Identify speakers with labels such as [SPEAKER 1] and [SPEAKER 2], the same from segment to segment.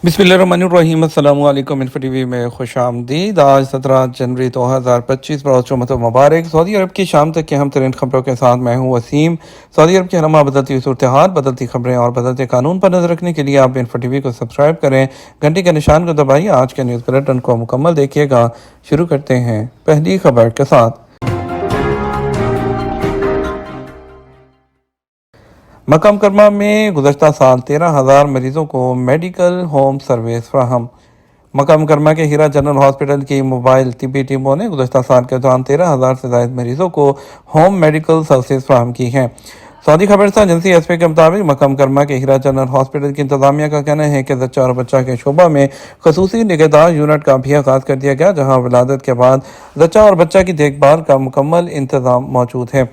[SPEAKER 1] बिस्मिल्लाहिर्रहमानिर्रहीम। अस्सलामु अलैकुम। इन्फो टीवी में खुश आमदीद। आज 17 जनवरी 2025 बरोज़ जुम्मतुल मुबारक। सऊदी अरब की शाम तक की अहम तरीन खबरों के साथ मैं हूँ वसीम। सऊदी अरब के हरमा बदलती हुई सूरत हाल, बदलती खबरें और बदलते कानून पर नजर रखने के लिए आप इन्फो टीवी को सब्सक्राइब करें, घंटी के निशान को दबाइए। आज के न्यूज़ बुलेटिन को मुकम्मल देखिएगा। शुरू करते हैं पहली खबर के साथ। मक्का मुकर्रमा में गुज़श्ता साल 13,000 मरीजों को मेडिकल होम सर्विस फराहम। मक्का मुकर्रमा के हीरा जनरल हॉस्पिटल की मोबाइल तिब्बी टीमों ने गुज़श्ता साल के दौरान 13,000 से ज़ायद मरीजों को होम मेडिकल सर्विस फराहम की हैं। सऊदी खबरसा एजेंसी एसपी के मुताबिक मक्का मुकर्रमा के हीरा जनरल हॉस्पिटल की इंतजामिया का कहना है कि जच्चा और बच्चा के शोबा में खसूसी निगहदार यूनिट का भी आगाज कर दिया गया, जहाँ विलादत के बाद जच्चा और बच्चा की देखभाल का मुकम्मल इंतजाम मौजूद है।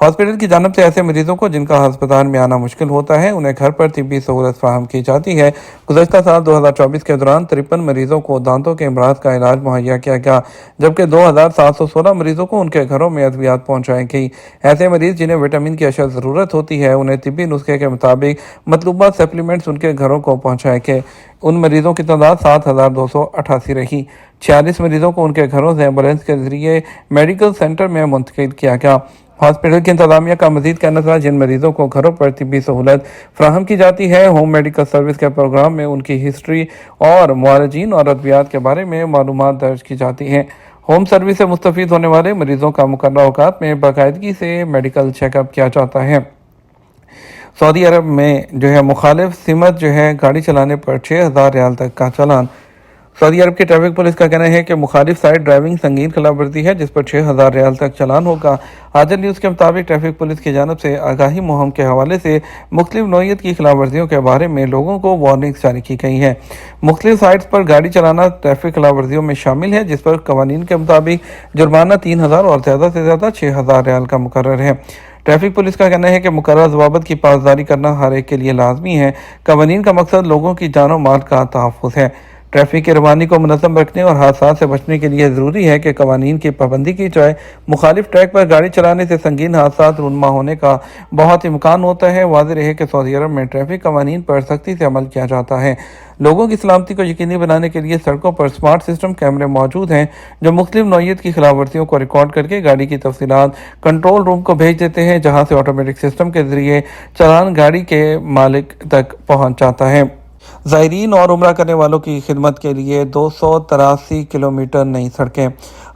[SPEAKER 1] हॉस्पिटल की जानब से ऐसे मरीजों को जिनका अस्पताल में आना मुश्किल होता है, उन्हें घर पर तिब्बी सहूलत फराहम की जाती है। गुज़श्ता साल 2024 के दौरान 53 मरीजों को दांतों के अमराज का इलाज मुहैया किया गया, जबकि 2,716 मरीजों को उनके घरों में अद्वियात पहुँचाई गई। ऐसे मरीज जिन्हें विटामिन की अशद ज़रूरत होती है, उन्हें तिब्बी नुस्खे के मुताबिक मतलूबा सप्लीमेंट्स उनके घरों को पहुँचाए गए। उन मरीजों की तादाद 7,288 रही। 46 मरीजों को उनके घरों से एम्बुलेंस के जरिए मेडिकल सेंटर में मुंतकिल किया गया। हॉस्पिटल की इंतजामिया का मजीद कहना था, जिन मरीजों को घरों पर तिब्बी सहूलत फ्राहम की जाती है, होम मेडिकल सर्विस के प्रोग्राम में उनकी हिस्ट्री और मुआलजीन और अद्वियात के बारे में मालूमात दर्ज की जाती हैं। होम सर्विस से मुस्तफ़ीद होने वाले मरीजों का मुकर्रर औकात में बाकायदगी से मेडिकल चेकअप किया जाता है। सऊदी अरब में मुखालिफ सिमत गाड़ी चलाने पर 6,000 रियाल तक का चालान। सऊदी अरब की ट्रैफिक पुलिस का कहना है कि मुखालिफ साइड ड्राइविंग संगीन खिलाफवर्जी है, जिस पर 6,000 रियाल तक चालान होगा। हाजिर न्यूज़ के मुताबिक ट्रैफिक पुलिस की जानब से आगाही मुहिम के हवाले से मुख्तलिफ नौइयत की खिलाफवर्जियों के बारे में लोगों को वार्निंग्स जारी की गई हैं। मुख्तलिफ साइट्स पर गाड़ी चलाना ट्रैफिक खिलाफवर्जियों में शामिल है, जिस पर कवानीन के मुताबिक जुर्माना 3,000 और ज़्यादा से ज़्यादा 6,000 रियाल का मुकर्रर है। ट्रैफिक पुलिस का कहना है कि मुकर्रर ज़वाबित की पासदारी करना हर एक के लिए लाजमी है। कवानीन का मकसद लोगों की जान और माल का तहफ़्फ़ुज़ है। ट्रैफिक की रवानी को मुनज़्ज़म रखने और हादसा से बचने के लिए ज़रूरी है कि कवानीन की पाबंदी की जाए। मुखालिफ ट्रैक पर गाड़ी चलाने से संगीन हादसा रूनमा होने का बहुत इम्कान होता है। वाज़ेह रहे कि सऊदी अरब में ट्रैफिक कवानीन पर सख्ती से अमल किया जाता है। लोगों की सलामती को यकीनी बनाने के लिए सड़कों पर स्मार्ट सिस्टम कैमरे मौजूद हैं, जो मुख्तलिफ नौइयत की खिलाफवर्जियों को रिकॉर्ड करके गाड़ी की तफसीलात कंट्रोल रूम को भेज देते हैं, जहाँ से ऑटोमेटिक सिस्टम के जरिए चालान गाड़ी के मालिक तक पहुँच जाता है। ज़ायरीन और उम्रा करने वालों की खिदमत के लिए 283 किलोमीटर नई सड़कें।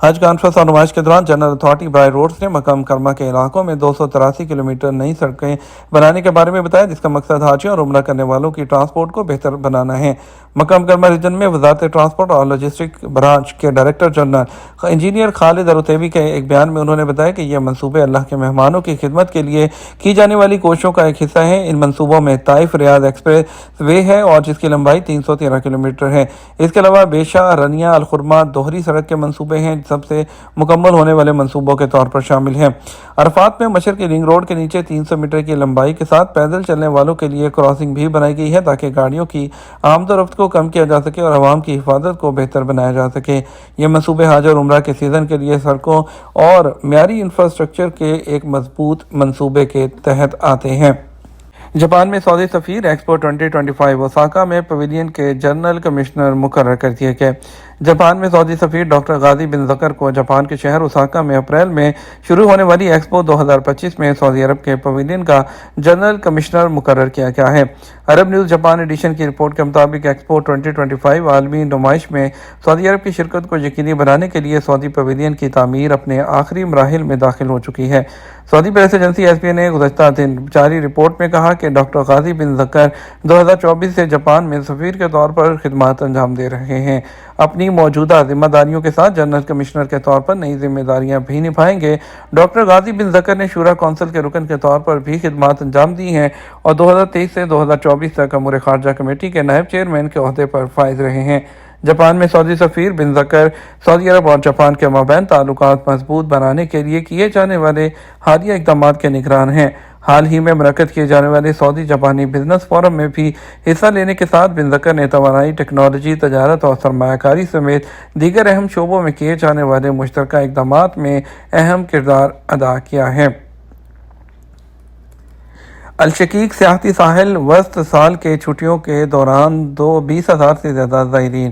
[SPEAKER 1] हज कॉन्फ्रेंस और नुमाइश के दौरान जनरल अथॉरिटी बाय रोड्स ने मक्का मुकर्रमा के इलाकों में 283 किलोमीटर नई सड़कें बनाने के बारे में बताया, जिसका मकसद हाजी और उम्रा करने वालों की ट्रांसपोर्ट को बेहतर बनाना है। मक्का मुकर्रमा रीजन में वजारत ट्रांसपोर्ट और लॉजिस्टिक ब्रांच के डायरेक्टर जनरल इंजीनियर खालिद अल-उतैबी के एक बयान में उन्होंने बताया कि यह मनसूबे अल्लाह के मेहमानों की खिदमत के लिए की जाने वाली कोशिशों का एक हिस्सा है। इन मनसूबों में ताइफ रियाद एक्सप्रेस वे है और जिसकी लंबाई 313 किलोमीटर है। इसके अलावा बेशा रनिया अलखुरमा दोहरी सड़क के मंसूबे हैं, सबसे मुकम्मल होने वाले मंसूबों के तौर पर शामिल हैं। अरफात में मशर की रिंग रोड के नीचे 300 मीटर की लंबाई के साथ पैदल चलने वालों के लिए क्रॉसिंग भी बनाई गई है, ताकि गाड़ियों की आमदोरफ्त को कम किया जा सके और आवाम की हिफाजत को बेहतर बनाया जा सके। ये मंसूबे हज और उम्रा के सीज़न के लिए सड़कों और म्यारी इंफ्रास्ट्रक्चर के एक मजबूत मंसूबे के तहत आते हैं। जापान में सऊदी सफ़ीर एक्सपो 2025 ओसाका में पवेलियन के जनरल कमिश्नर मुकर्रर कर दिए गए। जापान में सऊदी सफ़ीर डॉक्टर गाजी बिन ज़कर को जापान के शहर ओसाका में अप्रैल में शुरू होने वाली एक्सपो 2025 में सऊदी अरब के पवेलियन का जनरल कमिश्नर मुकर्रर किया गया है। अरब न्यूज़ जापान एडिशन की रिपोर्ट के मुताबिक एक्सपो 2025 आलमी नुमाइश में सऊदी अरब की शिरकत को यकीनी बनाने के लिए सऊदी पवेलियन की तामीर अपने आखिरी मराहिल में दाखिल हो चुकी है। सऊदी प्रेस एजेंसी एसपीए ने गुज़श्ता दिन जारी रिपोर्ट में कहा कि डॉक्टर गाजी बिन ज़कर 2024 से जापान में सफ़ीर के तौर पर खिदमत अंजाम दे रहे हैं। अपनी मौजूदा जिम्मेदारियों के साथ जनरल कमिश्नर के तौर पर नई जिम्मेदारियां भी निभाएंगे। डॉक्टर गाजी बिन ज़कर ने शूरा कौंसिल के रुकन के तौर पर भी खिदमत अंजाम दी हैं और 2023 से 2024 तक अमूर खारजा कमेटी के नायब चेयरमैन के ओहदे पर फाइज रहे हैं। जापान में सऊदी सफ़ीर बिन ज़कर सऊदी अरब और जापान के माबैन ताल्लुकात मजबूत बनाने के लिए किए जाने वाले हालिया इक़दामात के निगरान हैं। हाल ही में मुनक्कद किए जाने वाले सऊदी जापानी बिजनेस फोरम में भी हिस्सा लेने के साथ बिन ज़कर ने तवानाई, टेक्नोलॉजी, तजारत और सरमायाकारी समेत दीगर अहम शोबों में किए जाने वाले मुश्तरका इक़दामात में अहम किरदार अदा किया है। الشقیق سیاحتی ساحل وسط سال کے چھٹیوں کے دوران 20,000 سے زیادہ زائرین۔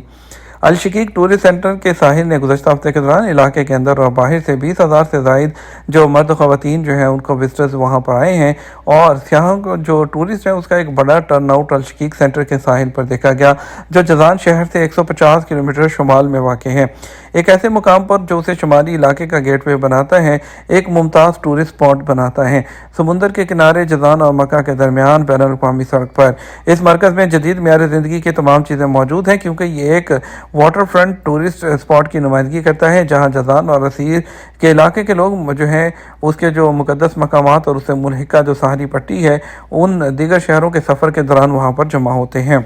[SPEAKER 1] الشقیق ٹورسٹ سینٹر کے ساحل نے گزشتہ ہفتے کے دوران علاقے کے اندر اور باہر سے 20,000 سے زائد جو مرد و خواتین جو ہیں ان کو وزٹرز وہاں پر آئے ہیں، اور سیاحوں کو جو ٹورسٹ ہیں اس کا ایک بڑا ٹرن آؤٹ الشقیق سینٹر کے ساحل پر دیکھا گیا، جو جازان شہر سے 150 کلومیٹر شمال میں واقع ہے، ایک ایسے مقام پر جو اسے شمالی علاقے کا گیٹ وے بناتا ہے، ایک ممتاز ٹورسٹ اسپاٹ بناتا ہے، سمندر کے کنارے جازان اور مکہ کے درمیان بین الاقوامی سڑک پر۔ اس مرکز میں جدید معیار زندگی کی تمام چیزیں موجود ہیں، کیونکہ یہ ایک واٹر فرنٹ ٹورسٹ اسپاٹ کی نمائندگی کرتا ہے، جہاں جازان اور عسیر کے علاقے کے لوگ جو ہیں اس کے جو مقدس مقامات اور اس سے ملحقہ جو ساحلی پٹی ہے ان دیگر شہروں کے سفر کے دوران وہاں پر جمع ہوتے ہیں۔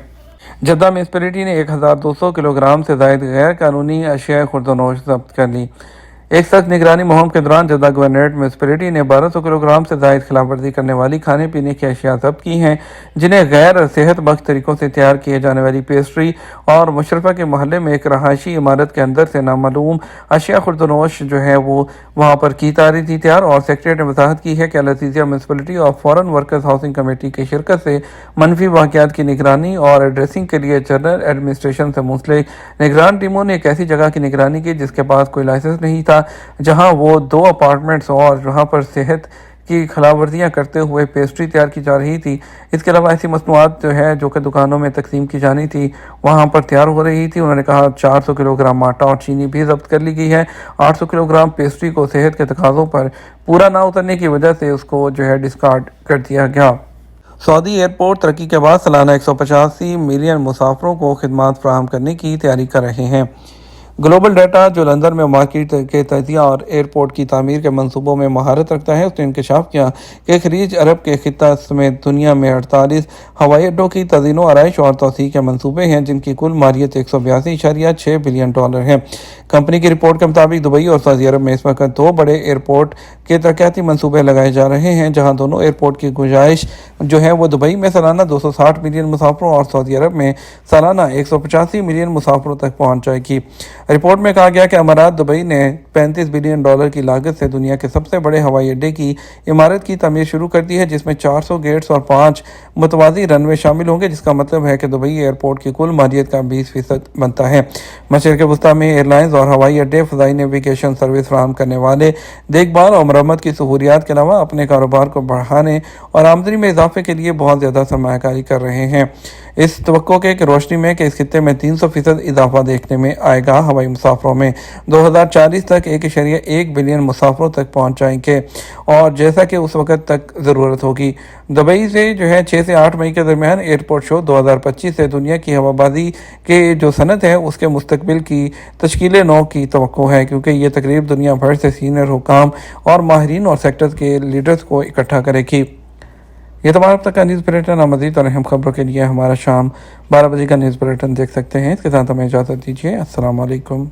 [SPEAKER 1] جدہ میونسپلٹی نے 1,200 کلوگرام سے زائد غیر قانونی اشیاء خورد و نوش ضبط کر لی۔ ایک سخت نگرانی مہم کے دوران جدہ گورنریٹ میونسپلٹی نے 1,200 کلوگرام سے زائد خلاف ورزی کرنے والی کھانے پینے کی اشیاء ضبط کی ہیں، جنہیں غیر صحت بخش طریقوں سے تیار کیے جانے والی پیسٹری اور مشرفہ کے محلے میں ایک رہائشی عمارت کے اندر سے نامعلوم اشیاء خورد و نوش جو ہے وہ وہاں پر کی جا رہی تھی تیار۔ اور سیکریٹریٹ نے وضاحت کی ہے کہ العزیزیہ میونسپلٹی اور فارن ورکرز ہاؤسنگ کمیٹی کی شرکت سے منفی واقعات کی نگرانی اور ایڈریسنگ کے لیے جنرل ایڈمنسٹریشن سے منسلک نگران ٹیموں نے ایک ایسی جگہ کی نگرانی کی جس کے پاس کوئی لائسنس نہیں تھا، جہاں وہ 2 اپارٹمنٹس اور جہاں پر صحت کی خلاف ورزیاں کرتے ہوئے پیسٹری تیار کی جا رہی تھی۔ اس کے علاوہ ایسی مصنوعات جو ہے جو کہ دکانوں میں تقسیم کی جانی تھی وہاں پر تیار ہو رہی تھی۔ انہوں نے کہا 400 کلوگرام آٹا اور چینی بھی ضبط کر لی گئی ہے۔ 800 کلوگرام پیسٹری کو صحت کے تقاضوں پر پورا نہ اترنے کی وجہ سے اس کو جو ہے ڈسکارڈ کر دیا گیا۔ سعودی ایئرپورٹ ترقی کے بعد سالانہ 185 ملین مسافروں کو خدمات فراہم کرنے کی تیاری کر رہے ہیں۔ گلوبل ڈیٹا جو لندن میں مارکیٹ کے تجزیہ اور ایئرپورٹ کی تعمیر کے منصوبوں میں مہارت رکھتا ہے، اس نے انکشاف کیا کہ خلیج عرب کے خطہ سمیت دنیا میں 48 ہوائی اڈوں کی تزئین و آرائش اور توسیع کے منصوبے ہیں، جن کی کل مالیت 182.6 بلین ڈالر ہے۔ کمپنی کی رپورٹ کے مطابق دبئی اور سعودی عرب میں اس وقت 2 بڑے ایئرپورٹ کے ترقیاتی منصوبے لگائے جا رہے ہیں، جہاں دونوں ایئرپورٹ کی گنجائش جو ہے وہ دبئی میں سالانہ 260 ملین مسافروں اور سعودی عرب میں سالانہ 185 ملین مسافروں تک پہنچ جائے گی۔ رپورٹ میں کہا گیا کہ امارات دبئی نے 35 بلین ڈالر کی لاگت سے دنیا کے سب سے بڑے ہوائی اڈے کی عمارت کی تعمیر شروع کر دی ہے، جس میں 400 گیٹس اور 5 متوازی رن وے شامل ہوں گے، جس کا مطلب ہے کہ دبئی ایئرپورٹ کی کل مالیت کا 20% بنتا ہے۔ مشرق وسطیٰ میں ایئر لائنز اور ہوائی اڈے فضائی نیویگیشن سروس فراہم کرنے والے دیکھ بھال اور مرمت کی سہولیات کے علاوہ اپنے کاروبار کو بڑھانے اور آمدنی میں اضافے کے لیے بہت زیادہ سرمایہ کاری کر رہے ہیں۔ اس توقع کی روشنی میں کہ اس خطے میں 300% اضافہ دیکھنے میں آئے گا، ہوائی مسافروں میں 2040 تک 1.1 بلین مسافروں تک پہنچ جائیں گے، اور جیسا کہ اس وقت تک ضرورت ہوگی۔ دبئی سے جو ہے 6 سے 8 مئی کے درمیان ایئرپورٹ شو 2025 سے دنیا کی ہوابازی کے جو صنعت ہے اس کے مستقبل کی تشکیل نو کی توقع ہے، کیونکہ یہ تقریب دنیا بھر سے سینئر حکام اور ماہرین اور سیکٹرز کے لیڈرز کو اکٹھا کرے گی۔ یہ تمام اب تک کا نیوز بلیٹن، اور مزید اور اہم خبروں کے لیے ہمارا شام 12 بجے کا نیوز بلیٹن دیکھ سکتے ہیں۔ اس کے ساتھ ہمیں اجازت دیجیے۔ السلام علیکم۔